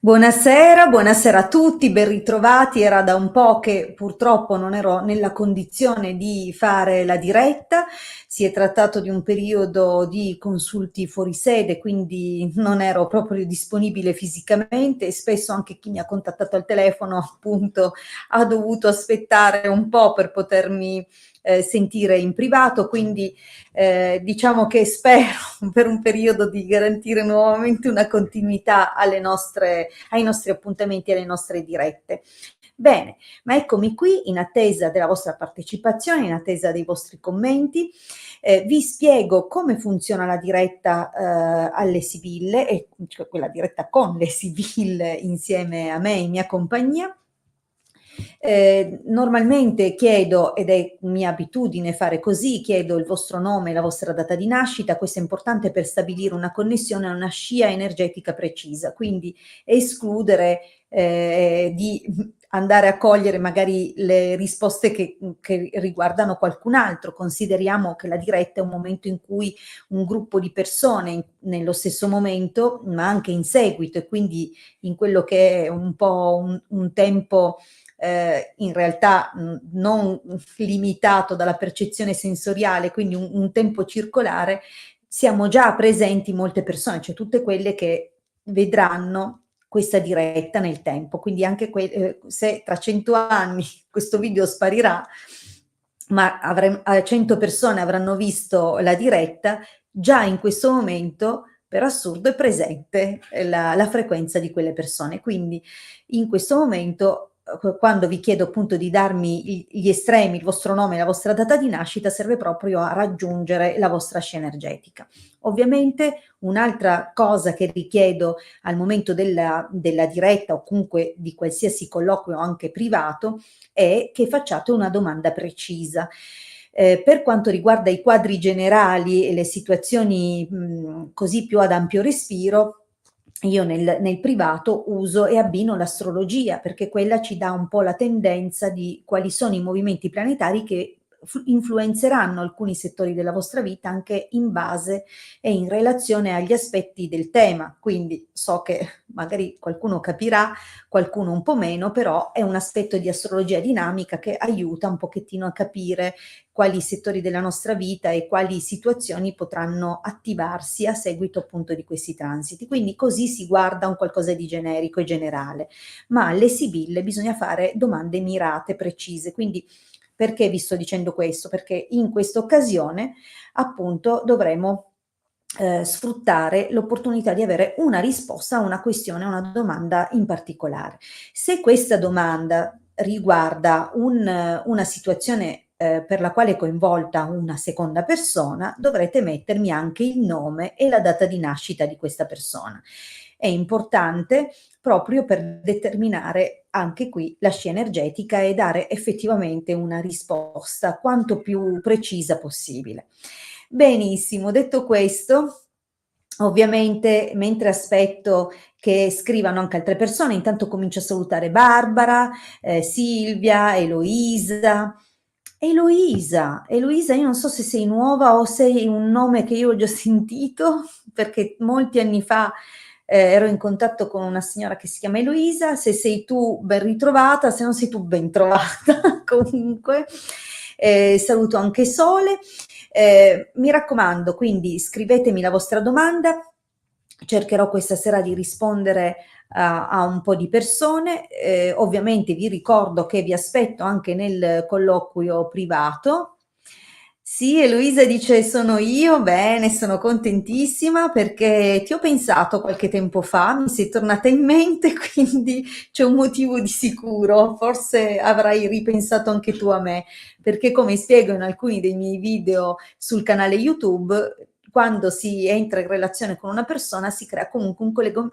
Buonasera, buonasera a tutti, ben ritrovati. Era da un po' che purtroppo non ero nella condizione di fare la diretta. Si è trattato di un periodo di consulti fuori sede, quindi non ero proprio disponibile fisicamente e spesso anche chi mi ha contattato al telefono, appunto, ha dovuto aspettare un po' per potermi sentire in privato, quindi diciamo che spero per un periodo di garantire nuovamente una continuità ai nostri appuntamenti e alle nostre dirette. Bene, ma eccomi qui in attesa della vostra partecipazione, in attesa dei vostri commenti. Vi spiego come funziona la diretta alle Sibille, e cioè quella diretta con le Sibille insieme a me in mia compagnia. Normalmente chiedo, ed è mia abitudine fare così, chiedo il vostro nome e la vostra data di nascita. Questo è importante per stabilire una connessione a una scia energetica precisa, quindi escludere di andare a cogliere magari le risposte che riguardano qualcun altro. Consideriamo che la diretta è un momento in cui un gruppo di persone nello stesso momento, ma anche in seguito, e quindi in quello che è un po' un tempo in realtà non limitato dalla percezione sensoriale, quindi un tempo circolare, siamo già presenti molte persone, cioè tutte quelle che vedranno questa diretta nel tempo. Quindi anche se tra 100 anni questo video sparirà, ma 100 persone avranno visto la diretta, già in questo momento per assurdo è presente la frequenza di quelle persone. Quindi in questo momento, quando vi chiedo appunto di darmi gli estremi, il vostro nome e la vostra data di nascita, serve proprio a raggiungere la vostra scia energetica. Ovviamente un'altra cosa che richiedo al momento della diretta, o comunque di qualsiasi colloquio anche privato, è che facciate una domanda precisa. Per quanto riguarda i quadri generali e le situazioni così più ad ampio respiro, io nel privato uso e abbino l'astrologia, perché quella ci dà un po' la tendenza di quali sono i movimenti planetari che influenzeranno alcuni settori della vostra vita anche in base e in relazione agli aspetti del tema. Quindi so che magari qualcuno capirà, qualcuno un po' meno, però è un aspetto di astrologia dinamica che aiuta un pochettino a capire quali settori della nostra vita e quali situazioni potranno attivarsi a seguito appunto di questi transiti. Quindi così si guarda un qualcosa di generico e generale, ma alle Sibille bisogna fare domande mirate, precise. Quindi perché vi sto dicendo questo? Perché in questa occasione appunto dovremo sfruttare l'opportunità di avere una risposta a una questione, a una domanda in particolare. Se questa domanda riguarda una situazione per la quale è coinvolta una seconda persona, dovrete mettermi anche il nome e la data di nascita di questa persona. È importante proprio per determinare anche qui la scia energetica e dare effettivamente una risposta quanto più precisa possibile. Benissimo, detto questo, ovviamente mentre aspetto che scrivano anche altre persone, intanto comincio a salutare Barbara, Silvia, Eloisa. Eloisa, io non so se sei nuova o sei un nome che io ho già sentito, perché molti anni fa ero in contatto con una signora che si chiama Eloisa. Se sei tu, ben ritrovata; se non sei tu, ben trovata. Comunque, saluto anche Sole. Mi raccomando, quindi scrivetemi la vostra domanda, cercherò questa sera di rispondere a un po' di persone. Ovviamente vi ricordo che vi aspetto anche nel colloquio privato. Sì, Eloisa dice sono io, bene, sono contentissima perché ti ho pensato qualche tempo fa, mi sei tornata in mente, quindi c'è un motivo di sicuro, forse avrai ripensato anche tu a me, perché come spiego in alcuni dei miei video sul canale YouTube, quando si entra in relazione con una persona si crea comunque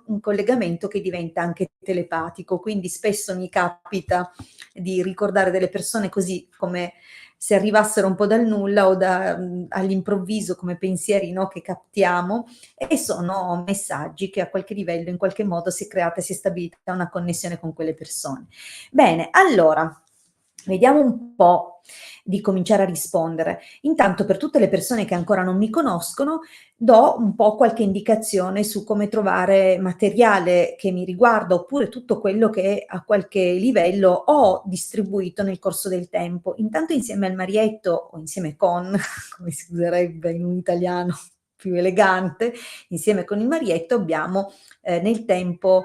un collegamento che diventa anche telepatico, quindi spesso mi capita di ricordare delle persone così come se arrivassero un po' dal nulla o all'improvviso come pensieri, no, che captiamo, e sono messaggi che a qualche livello in qualche modo si è creata, si è stabilita una connessione con quelle persone. Bene, allora Vediamo un po' di cominciare a rispondere. Intanto, per tutte le persone che ancora non mi conoscono, do un po' qualche indicazione su come trovare materiale che mi riguarda, oppure tutto quello che a qualche livello ho distribuito nel corso del tempo. Intanto, insieme al Marietto, o insieme con, come si userebbe in un italiano più elegante, insieme con il Marietto abbiamo nel tempo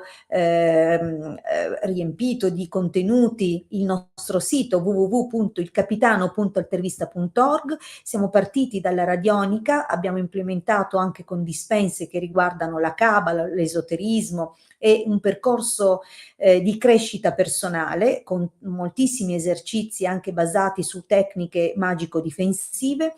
riempito di contenuti il nostro sito www.ilcapitano.altervista.org. Siamo partiti dalla radionica, abbiamo implementato anche con dispense che riguardano la cabala, l'esoterismo e un percorso di crescita personale con moltissimi esercizi anche basati su tecniche magico-difensive.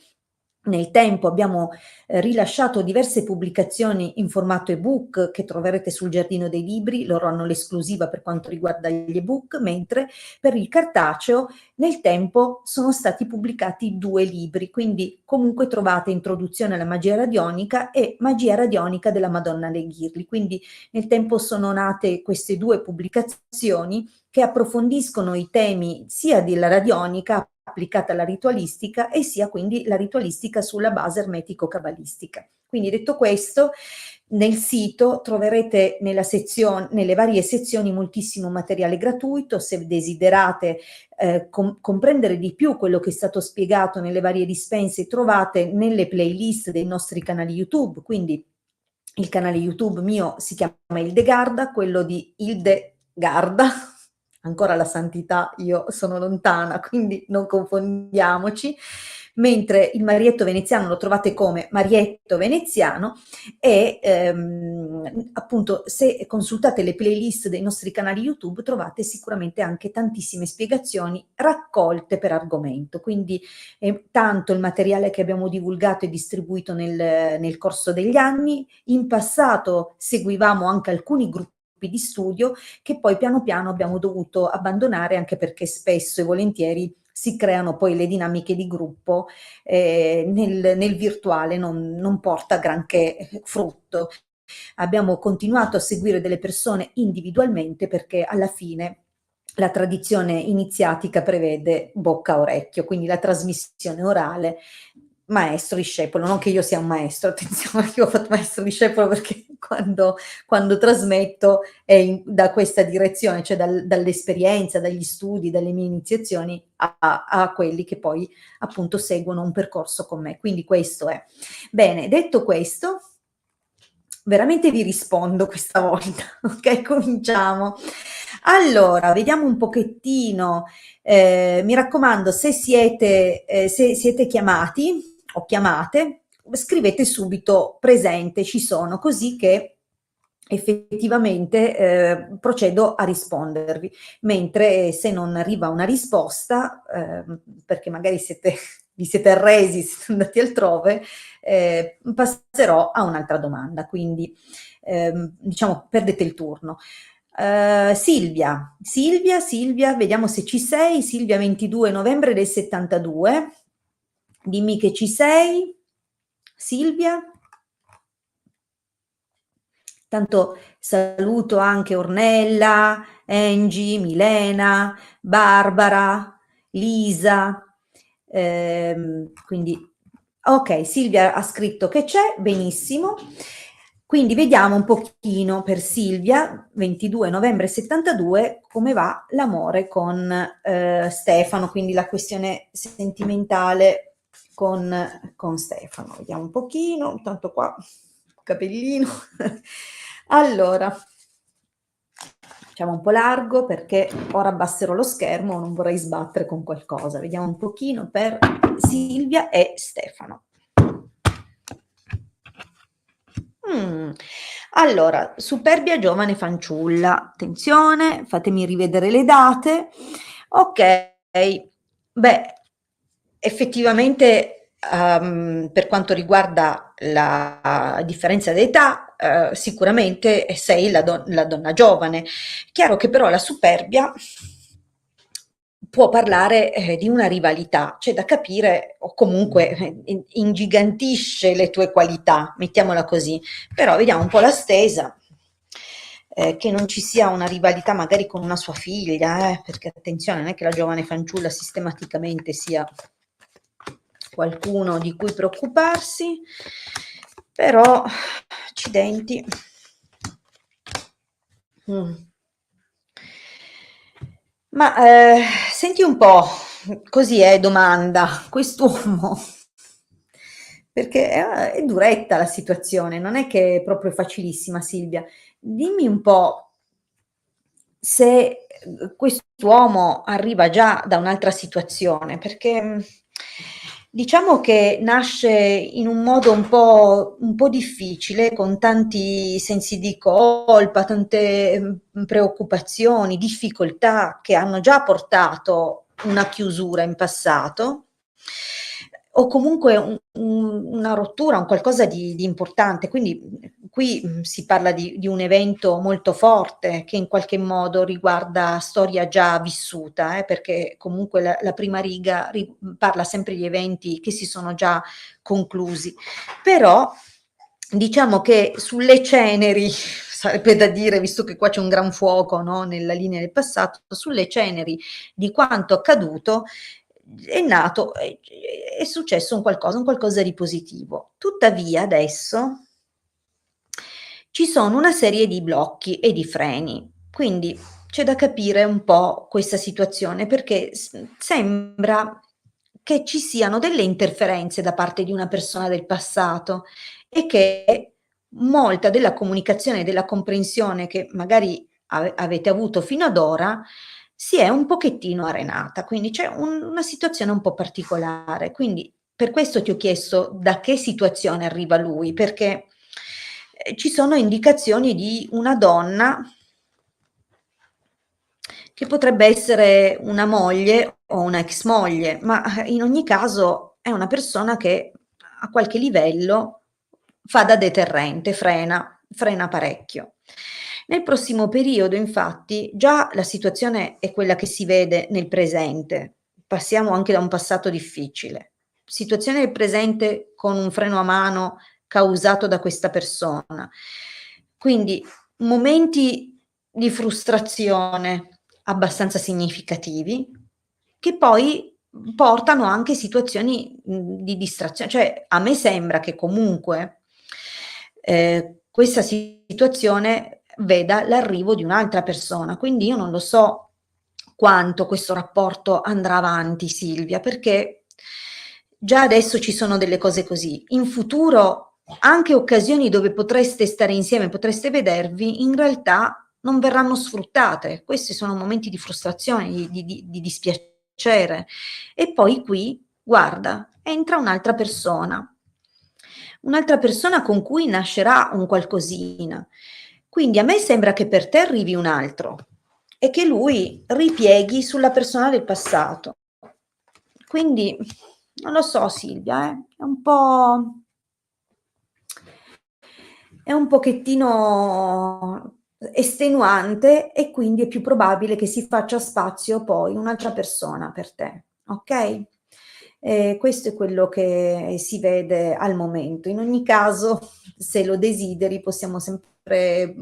Nel tempo abbiamo rilasciato diverse pubblicazioni in formato ebook che troverete sul Giardino dei Libri, loro hanno l'esclusiva per quanto riguarda gli ebook, mentre per il cartaceo nel tempo sono stati pubblicati 2 libri, quindi comunque trovate Introduzione alla magia radionica e Magia radionica della Madonna dei Ghirli, quindi nel tempo sono nate queste 2 pubblicazioni che approfondiscono i temi sia della radionica applicata alla ritualistica e sia quindi la ritualistica sulla base ermetico-cabalistica. Quindi detto questo, nel sito troverete nelle varie sezioni moltissimo materiale gratuito, se desiderate comprendere di più quello che è stato spiegato nelle varie dispense trovate nelle playlist dei nostri canali YouTube, quindi il canale YouTube mio si chiama Ildegarda, quello di Ildegarda, ancora la santità, io sono lontana, quindi non confondiamoci, mentre il Marietto Veneziano lo trovate come Marietto Veneziano e appunto se consultate le playlist dei nostri canali YouTube trovate sicuramente anche tantissime spiegazioni raccolte per argomento, quindi tanto il materiale che abbiamo divulgato e distribuito nel corso degli anni, in passato seguivamo anche alcuni gruppi di studio che poi piano piano abbiamo dovuto abbandonare anche perché spesso e volentieri si creano poi le dinamiche di gruppo nel virtuale non porta granché frutto. Abbiamo continuato a seguire delle persone individualmente perché alla fine la tradizione iniziatica prevede bocca a orecchio, quindi la trasmissione orale maestro discepolo, non che io sia un maestro, attenzione, io ho fatto maestro discepolo perché quando trasmetto è da questa direzione, cioè dall'esperienza, dagli studi, dalle mie iniziazioni a quelli che poi appunto seguono un percorso con me. Quindi questo è. Bene, detto questo, veramente vi rispondo questa volta, ok? Cominciamo. Allora, vediamo un pochettino, mi raccomando, se siete chiamati o chiamate, scrivete subito presente, ci sono, così che effettivamente procedo a rispondervi, mentre se non arriva una risposta, perché magari vi siete arresi, siete andati altrove, passerò a un'altra domanda, quindi diciamo perdete il turno. Silvia, vediamo se ci sei, Silvia 22 novembre del 72, dimmi che ci sei, Silvia. Tanto saluto anche Ornella, Angie, Milena, Barbara, Lisa, quindi ok, Silvia ha scritto che c'è, benissimo. Quindi vediamo un pochino per Silvia, 22 novembre 72, come va l'amore con Stefano, quindi la questione sentimentale con Stefano. Vediamo un pochino, intanto qua capellino. Allora, facciamo un po' largo perché ora abbasserò lo schermo, non vorrei sbattere con qualcosa. Vediamo un pochino per Silvia e Stefano. Allora, superbia giovane fanciulla, attenzione, fatemi rivedere le date. Ok, beh, effettivamente per quanto riguarda la differenza d'età, sicuramente sei la donna giovane. Chiaro che però la superbia può parlare di una rivalità, c'è da capire, o comunque ingigantisce le tue qualità, mettiamola così, però vediamo un po' la stesa. che non ci sia una rivalità magari con una sua figlia, perché attenzione, non è che la giovane fanciulla sistematicamente sia qualcuno di cui preoccuparsi, però accidenti. Ma senti un po', così domanda, quest'uomo, perché è duretta la situazione, non è che è proprio facilissima, Silvia. Dimmi un po' se quest'uomo arriva già da un'altra situazione, perché diciamo che nasce in un modo un po' difficile, con tanti sensi di colpa, tante preoccupazioni, difficoltà che hanno già portato una chiusura in passato, o comunque una rottura, un qualcosa di importante. Quindi qui si parla di un evento molto forte che in qualche modo riguarda storia già vissuta, perché comunque la prima riga parla sempre di eventi che si sono già conclusi. Però diciamo che sulle ceneri, sarebbe da dire, visto che qua c'è un gran fuoco, no, nella linea del passato, sulle ceneri di quanto accaduto è nato, è successo un qualcosa di positivo. Tuttavia adesso ci sono una serie di blocchi e di freni, quindi c'è da capire un po' questa situazione, perché sembra che ci siano delle interferenze da parte di una persona del passato e che molta della comunicazione e della comprensione che magari avete avuto fino ad ora si è un pochettino arenata, quindi c'è una situazione un po' particolare. Quindi per questo ti ho chiesto da che situazione arriva lui, perché ci sono indicazioni di una donna che potrebbe essere una moglie o una ex moglie, ma in ogni caso è una persona che a qualche livello fa da deterrente, frena parecchio. Nel prossimo periodo, infatti, già la situazione è quella che si vede nel presente. Passiamo anche da un passato difficile. Situazione del presente con un freno a mano causato da questa persona. Quindi momenti di frustrazione abbastanza significativi, che poi portano anche situazioni di distrazione. Cioè, a me sembra che comunque questa situazione veda l'arrivo di un'altra persona, quindi io non lo so quanto questo rapporto andrà avanti, Silvia, perché già adesso ci sono delle cose così. In futuro anche occasioni dove potreste stare insieme, potreste vedervi, in realtà non verranno sfruttate. Questi sono momenti di frustrazione, di dispiacere. E poi qui, guarda, entra un'altra persona con cui nascerà un qualcosina. Quindi a me sembra che per te arrivi un altro e che lui ripieghi sulla persona del passato. Quindi non lo so, Silvia, è un pochettino estenuante, e quindi è più probabile che si faccia spazio poi un'altra persona per te, ok? Questo è quello che si vede al momento. In ogni caso, se lo desideri, possiamo sempre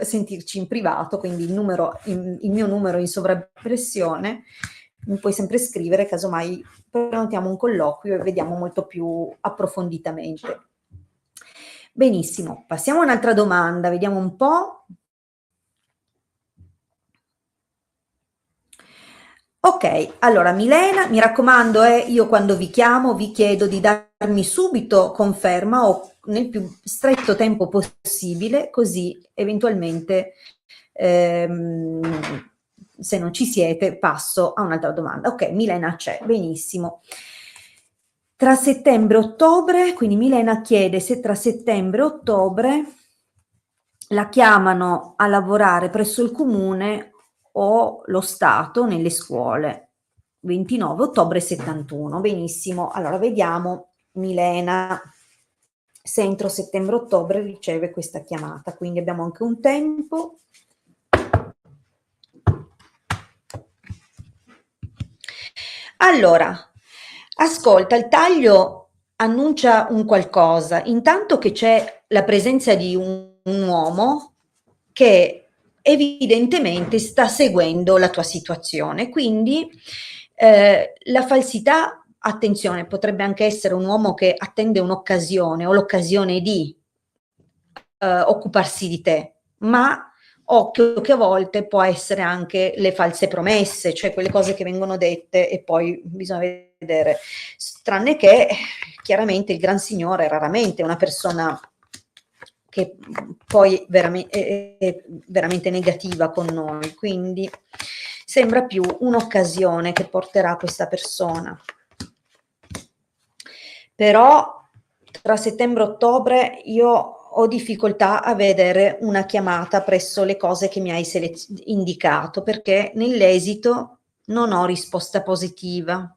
sentirci in privato, quindi il mio numero in sovrappressione, mi puoi sempre scrivere, casomai prenotiamo un colloquio e vediamo molto più approfonditamente. Benissimo, passiamo a un'altra domanda, vediamo un po'. Ok, allora Milena, mi raccomando, io quando vi chiamo vi chiedo di darmi subito conferma o nel più stretto tempo possibile, così eventualmente se non ci siete passo a un'altra domanda. Ok, Milena c'è, benissimo. Tra settembre e ottobre, quindi Milena chiede se tra settembre e ottobre la chiamano a lavorare presso il comune o lo Stato nelle scuole. 29 ottobre 71, benissimo. Allora vediamo Milena se entro settembre-ottobre riceve questa chiamata, quindi abbiamo anche un tempo. Allora, ascolta, il taglio annuncia un qualcosa, intanto che c'è la presenza di un uomo che evidentemente sta seguendo la tua situazione. Quindi la falsità, attenzione, potrebbe anche essere un uomo che attende un'occasione o l'occasione di occuparsi di te, ma occhio che a volte può essere anche le false promesse, cioè quelle cose che vengono dette e poi bisogna vedere, tranne che chiaramente il Gran Signore è raramente una persona che poi è veramente negativa con noi, quindi sembra più un'occasione che porterà questa persona. Però tra settembre e ottobre io ho difficoltà a vedere una chiamata presso le cose che mi hai indicato, perché nell'esito non ho risposta positiva.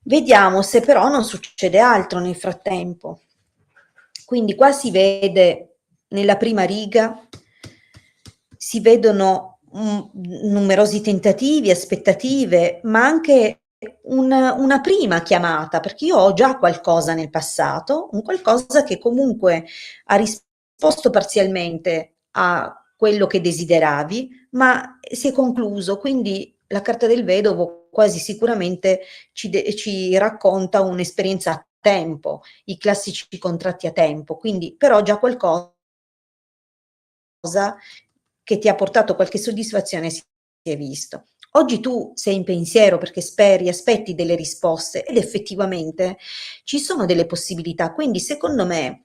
Vediamo se però non succede altro nel frattempo. Quindi qua si vede nella prima riga, si vedono numerosi tentativi, aspettative, ma anche una prima chiamata, perché io ho già qualcosa nel passato, un qualcosa che comunque ha risposto parzialmente a quello che desideravi, ma si è concluso, quindi la carta del vedovo quasi sicuramente ci racconta un'esperienza a tempo, i classici contratti a tempo, quindi però già qualcosa che ti ha portato qualche soddisfazione si è visto. Oggi tu sei in pensiero perché speri, aspetti delle risposte ed effettivamente ci sono delle possibilità, quindi secondo me,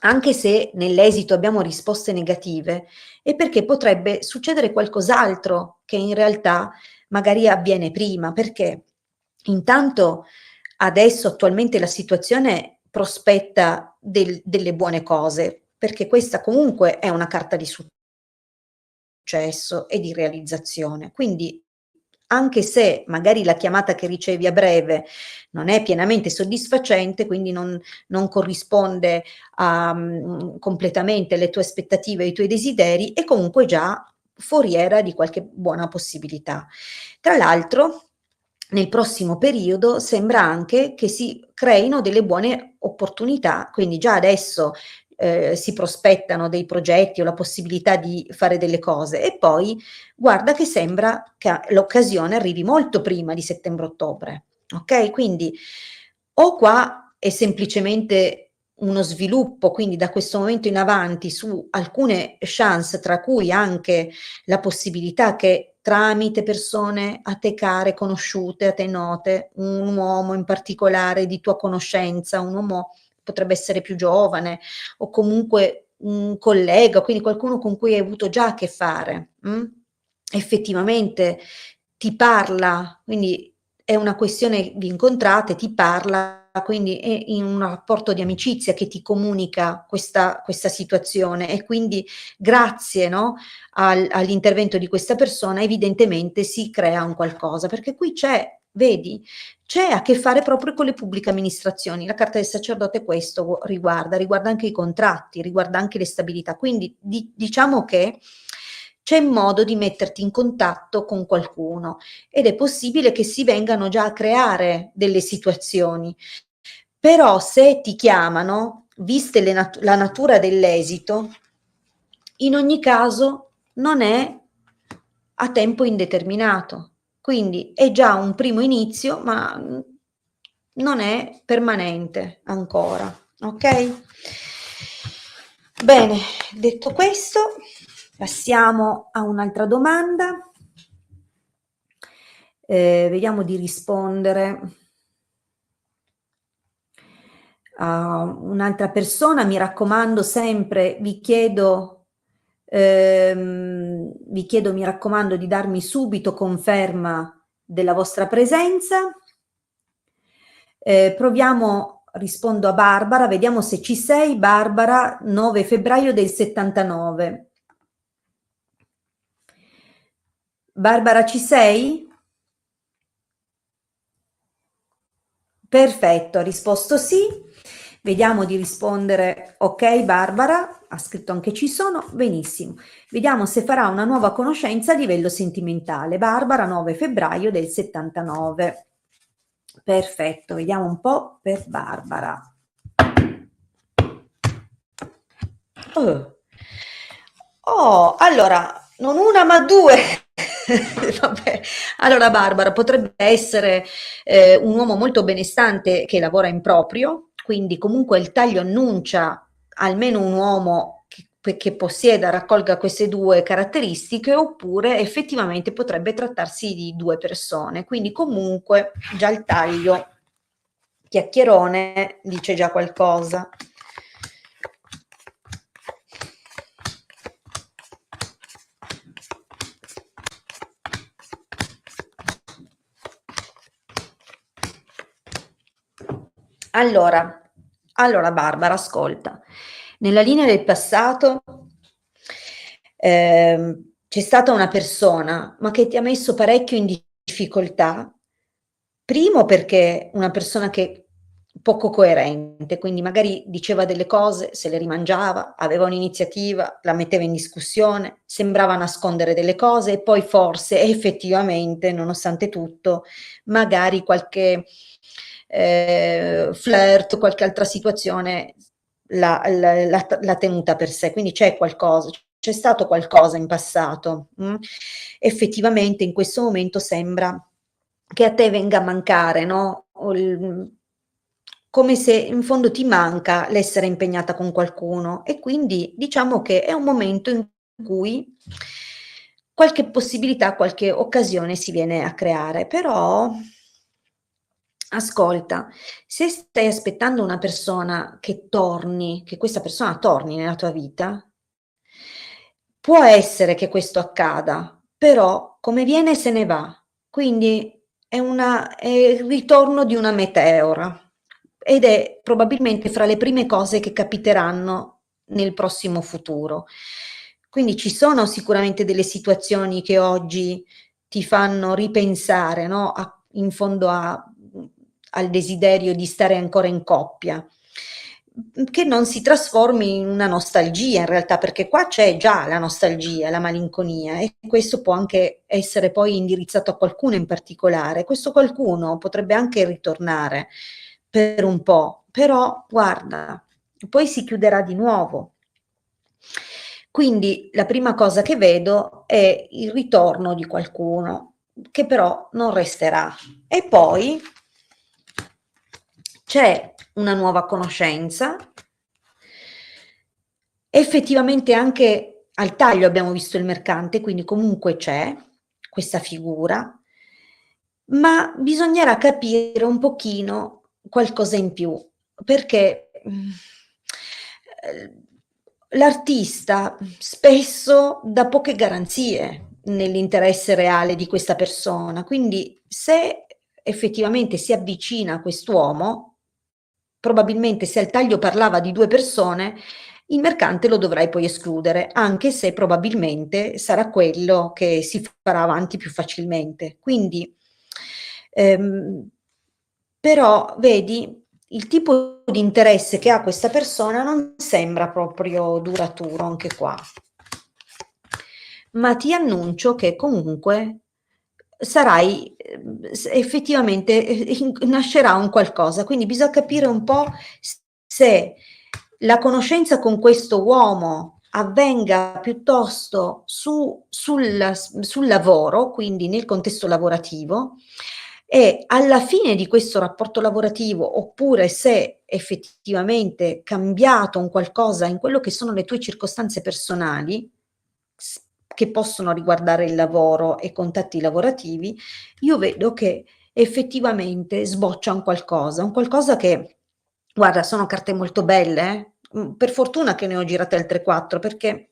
anche se nell'esito abbiamo risposte negative, è perché potrebbe succedere qualcos'altro che in realtà magari avviene prima, perché intanto adesso attualmente la situazione prospetta delle buone cose, perché questa comunque è una carta di successo e di realizzazione. Quindi anche se magari la chiamata che ricevi a breve non è pienamente soddisfacente, quindi non corrisponde completamente alle tue aspettative e ai tuoi desideri, è comunque già foriera di qualche buona possibilità. Tra l'altro, nel prossimo periodo sembra anche che si creino delle buone opportunità, quindi già adesso si prospettano dei progetti o la possibilità di fare delle cose e poi guarda che sembra che l'occasione arrivi molto prima di settembre-ottobre, ok? Quindi o qua è semplicemente uno sviluppo, quindi da questo momento in avanti su alcune chance, tra cui anche la possibilità che tramite persone a te care, conosciute, a te note, un uomo in particolare di tua conoscenza, un uomo potrebbe essere più giovane o comunque un collega, quindi qualcuno con cui hai avuto già a che fare, effettivamente ti parla, quindi è una questione vi incontrate, ti parla, quindi è in un rapporto di amicizia che ti comunica questa situazione e quindi grazie, no, all'intervento di questa persona evidentemente si crea un qualcosa, perché qui c'è, vedi, c'è a che fare proprio con le pubbliche amministrazioni. La carta del sacerdote questo riguarda anche i contratti, riguarda anche le stabilità. Quindi diciamo che c'è modo di metterti in contatto con qualcuno ed è possibile che si vengano già a creare delle situazioni. Però se ti chiamano, viste la natura dell'esito, in ogni caso non è a tempo indeterminato. Quindi è già un primo inizio, ma non è permanente ancora, ok? Bene, detto questo, passiamo a un'altra domanda. Vediamo di rispondere a un'altra persona. Mi raccomando sempre, mi raccomando di darmi subito conferma della vostra presenza. Proviamo, rispondo a Barbara, vediamo se ci sei. Barbara, 9 febbraio del 79. Barbara, ci sei? Perfetto, ha risposto sì. Vediamo di rispondere. Ok, Barbara, ha scritto anche ci sono. Benissimo. Vediamo se farà una nuova conoscenza a livello sentimentale. Barbara, 9 febbraio del 79. Perfetto, vediamo un po' per Barbara. Oh. Oh, allora, non una ma due. Vabbè. Allora, Barbara potrebbe essere un uomo molto benestante che lavora in proprio, quindi comunque il taglio annuncia almeno un uomo che possieda, raccolga queste due caratteristiche, oppure effettivamente potrebbe trattarsi di due persone. Quindi comunque già il taglio chiacchierone dice già qualcosa. Allora, allora Barbara, ascolta, nella linea del passato c'è stata una persona, ma che ti ha messo parecchio in difficoltà. Primo perché una persona che poco coerente, quindi magari diceva delle cose, se le rimangiava, aveva un'iniziativa, la metteva in discussione, sembrava nascondere delle cose e poi forse effettivamente, nonostante tutto, magari qualche flirt, qualche altra situazione l'ha tenuta per sé, quindi c'è qualcosa, c'è stato qualcosa in passato. Effettivamente in questo momento sembra che a te venga a mancare, no? Come se in fondo ti manca l'essere impegnata con qualcuno e quindi diciamo che è un momento in cui qualche possibilità, qualche occasione si viene a creare, però ascolta, se stai aspettando una persona che torni, che questa persona torni nella tua vita, può essere che questo accada, però come viene se ne va. Quindi è il ritorno di una meteora ed è probabilmente fra le prime cose che capiteranno nel prossimo futuro. Quindi ci sono sicuramente delle situazioni che oggi ti fanno ripensare, no, in fondo al desiderio di stare ancora in coppia, che non si trasformi in una nostalgia in realtà, perché qua c'è già la nostalgia, la malinconia e questo può anche essere poi indirizzato a qualcuno in particolare. Questo qualcuno potrebbe anche ritornare per un po', però guarda, poi si chiuderà di nuovo. Quindi la prima cosa che vedo è il ritorno di qualcuno che però non resterà. E poi c'è una nuova conoscenza. Effettivamente anche al taglio abbiamo visto il mercante, quindi comunque c'è questa figura, ma bisognerà capire un pochino qualcosa in più, perché l'artista spesso dà poche garanzie nell'interesse reale di questa persona, quindi se effettivamente si avvicina a quest'uomo, probabilmente se al taglio parlava di due persone, il mercante lo dovrai poi escludere, anche se probabilmente sarà quello che si farà avanti più facilmente. Quindi, ehm, però, vedi, il tipo di interesse che ha questa persona non sembra proprio duraturo anche qua. Ma ti annuncio che comunque sarai effettivamente nascerà un qualcosa, quindi bisogna capire un po' se la conoscenza con questo uomo avvenga piuttosto sul lavoro, quindi nel contesto lavorativo, e alla fine di questo rapporto lavorativo, oppure se effettivamente è cambiato un qualcosa in quello che sono le tue circostanze personali, che possono riguardare il lavoro e contatti lavorativi, io vedo che effettivamente sboccia un qualcosa che, guarda, sono carte molto belle, per fortuna che ne ho girate altre 4 perché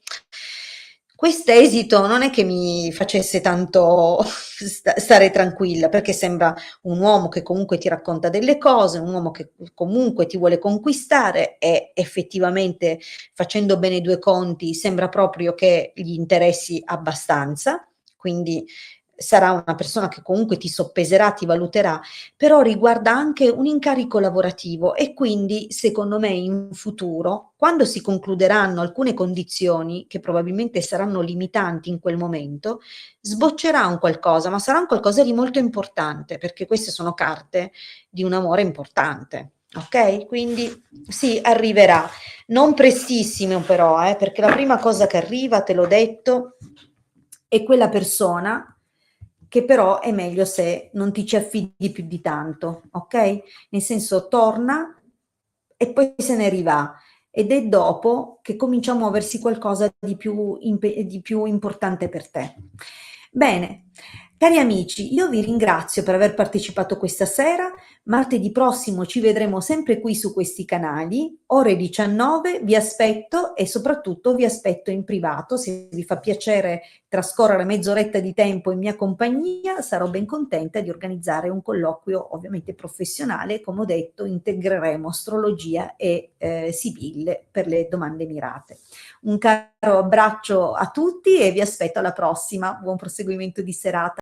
quest'esito non è che mi facesse tanto stare tranquilla, perché sembra un uomo che comunque ti racconta delle cose, un uomo che comunque ti vuole conquistare e effettivamente facendo bene i due conti sembra proprio che gli interessi abbastanza, quindi sarà una persona che comunque ti soppeserà, ti valuterà, però riguarda anche un incarico lavorativo e quindi secondo me in futuro, quando si concluderanno alcune condizioni che probabilmente saranno limitanti in quel momento, sboccerà un qualcosa, ma sarà un qualcosa di molto importante, perché queste sono carte di un amore importante. ok? Quindi sì, arriverà. Non prestissimo però, perché la prima cosa che arriva, te l'ho detto, è quella persona che però è meglio se non ti ci affidi più di tanto, ok? Nel senso, torna e poi se ne rivà. Ed è dopo che comincia a muoversi qualcosa di più importante per te. Bene, cari amici, io vi ringrazio per aver partecipato questa sera. Martedì prossimo ci vedremo sempre qui su questi canali, ore 19, vi aspetto e soprattutto vi aspetto in privato. Se vi fa piacere trascorrere mezz'oretta di tempo in mia compagnia, sarò ben contenta di organizzare un colloquio ovviamente professionale. Come ho detto, integreremo astrologia e sibille per le domande mirate. Un caro abbraccio a tutti e vi aspetto alla prossima. Buon proseguimento di serata.